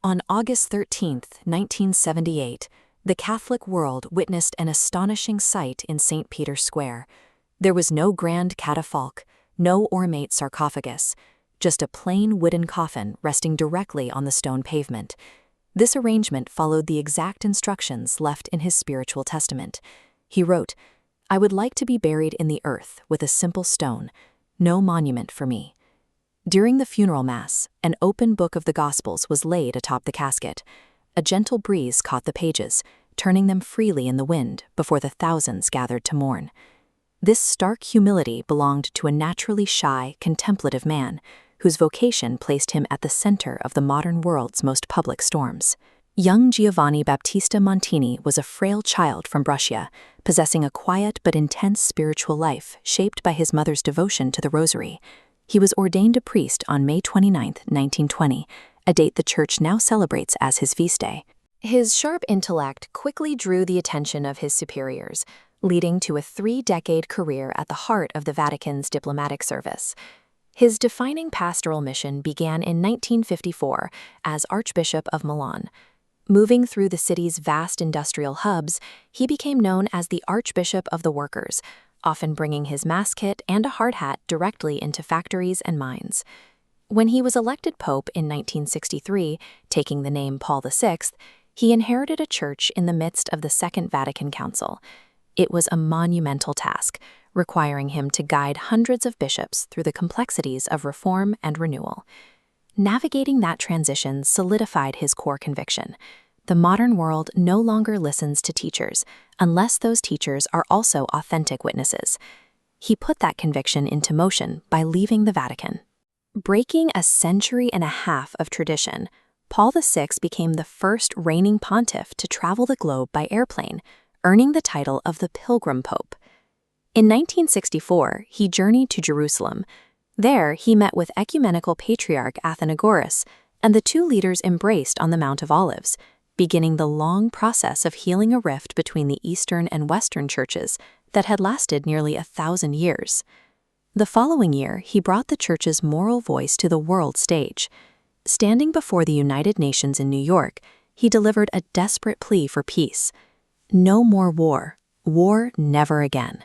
On August 13, 1978, the Catholic world witnessed an astonishing sight in St. Peter's Square. There was no grand catafalque, no ornate sarcophagus, just a plain wooden coffin resting directly on the stone pavement. This arrangement followed the exact instructions left in his spiritual testament. He wrote, "I would like to be buried in the earth with a simple stone, no monument for me." During the funeral mass, an open book of the Gospels was laid atop the casket. A gentle breeze caught the pages, turning them freely in the wind before the thousands gathered to mourn. This stark humility belonged to a naturally shy, contemplative man, whose vocation placed him at the center of the modern world's most public storms. Young Giovanni Battista Montini was a frail child from Brescia, possessing a quiet but intense spiritual life shaped by his mother's devotion to the Rosary. He was ordained a priest on May 29, 1920, a date the Church now celebrates as his feast day. His sharp intellect quickly drew the attention of his superiors, leading to a 3-decade career at the heart of the Vatican's diplomatic service. His defining pastoral mission began in 1954 as Archbishop of Milan. Moving through the city's vast industrial hubs, he became known as the Archbishop of the Workers, often bringing his mass kit and a hard hat directly into factories and mines. When he was elected Pope in 1963, taking the name Paul VI, he inherited a church in the midst of the Second Vatican Council. It was a monumental task, requiring him to guide hundreds of bishops through the complexities of reform and renewal. Navigating that transition solidified his core conviction: the modern world no longer listens to teachers unless those teachers are also authentic witnesses. He put that conviction into motion by leaving the Vatican. Breaking a century and a half of tradition, Paul VI became the first reigning pontiff to travel the globe by airplane, earning the title of the Pilgrim Pope. In 1964, he journeyed to Jerusalem. There, he met with Ecumenical Patriarch Athenagoras, and the two leaders embraced on the Mount of Olives, beginning the long process of healing a rift between the Eastern and Western churches that had lasted nearly 1,000 years. The following year, he brought the Church's moral voice to the world stage. Standing before the United Nations in New York, he delivered a desperate plea for peace. No more war. War never again.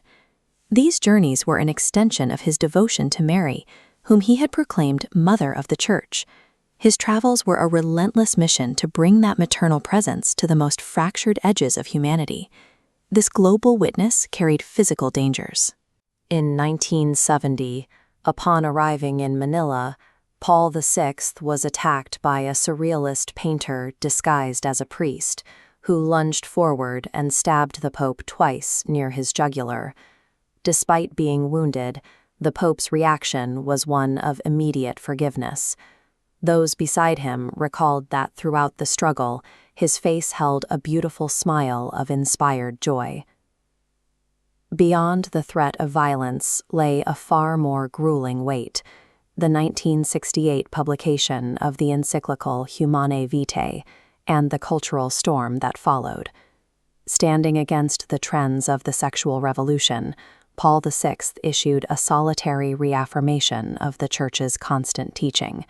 These journeys were an extension of his devotion to Mary, whom he had proclaimed Mother of the Church. His travels were a relentless mission to bring that maternal presence to the most fractured edges of humanity. This global witness carried physical dangers. In 1970, upon arriving in Manila, Paul VI was attacked by a surrealist painter disguised as a priest, who lunged forward and stabbed the Pope twice near his jugular. Despite being wounded, the Pope's reaction was one of immediate forgiveness. Those beside him recalled that throughout the struggle, his face held a beautiful smile of inspired joy. Beyond the threat of violence lay a far more grueling weight: the 1968 publication of the encyclical Humanae Vitae and the cultural storm that followed. Standing against the trends of the sexual revolution, Paul VI issued a solitary reaffirmation of the Church's constant teaching: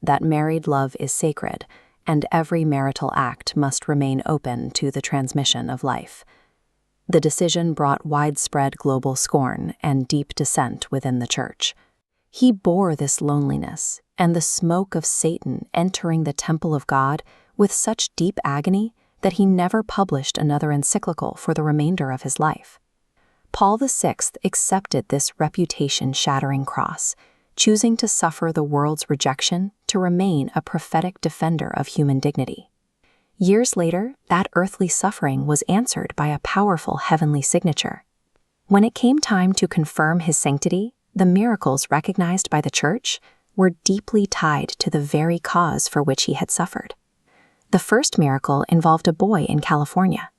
that married love is sacred, and every marital act must remain open to the transmission of life. The decision brought widespread global scorn and deep dissent within the Church. He bore this loneliness and the smoke of Satan entering the temple of God with such deep agony that he never published another encyclical for the remainder of his life. Paul VI accepted this reputation-shattering cross, choosing to suffer the world's rejection to remain a prophetic defender of human dignity. Years later, that earthly suffering was answered by a powerful heavenly signature. When it came time to confirm his sanctity, the miracles recognized by the Church were deeply tied to the very cause for which he had suffered. The first miracle involved a boy in California.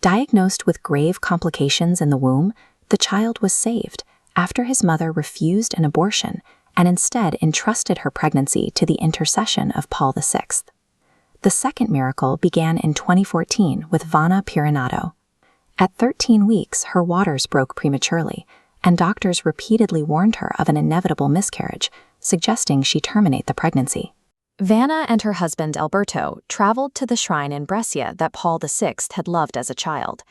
Diagnosed with grave complications in the womb, the child was saved after his mother refused an abortion and instead entrusted her pregnancy to the intercession of Paul VI. The second miracle began in 2014 with Vanna Pirinato. At 13 weeks, her waters broke prematurely, and doctors repeatedly warned her of an inevitable miscarriage, suggesting she terminate the pregnancy. Vanna and her husband Alberto traveled to the shrine in Brescia that Paul VI had loved as a child.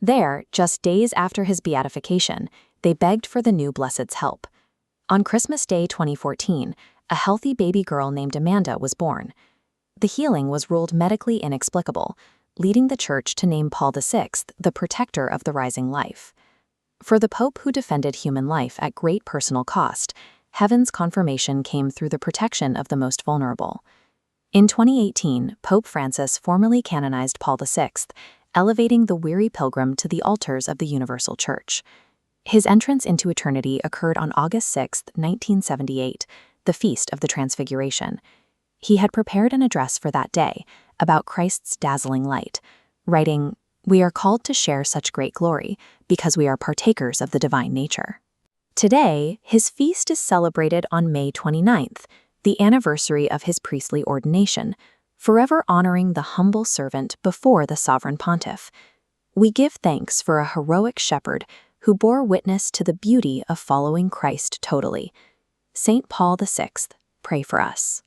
There, just days after his beatification, they begged for the new blessed's help. On Christmas Day 2014, a healthy baby girl named Amanda was born. The healing was ruled medically inexplicable, leading the Church to name Paul VI the protector of the rising life. For the Pope who defended human life at great personal cost, heaven's confirmation came through the protection of the most vulnerable. In 2018, Pope Francis formally canonized Paul VI, elevating the weary pilgrim to the altars of the Universal Church. His entrance into eternity occurred on August 6, 1978, the Feast of the Transfiguration. He had prepared an address for that day about Christ's dazzling light, writing, "We are called to share such great glory because we are partakers of the divine nature." Today, his feast is celebrated on May 29th, the anniversary of his priestly ordination, forever honoring the humble servant before the sovereign pontiff. We give thanks for a heroic shepherd who bore witness to the beauty of following Christ totally. St. Paul VI, pray for us.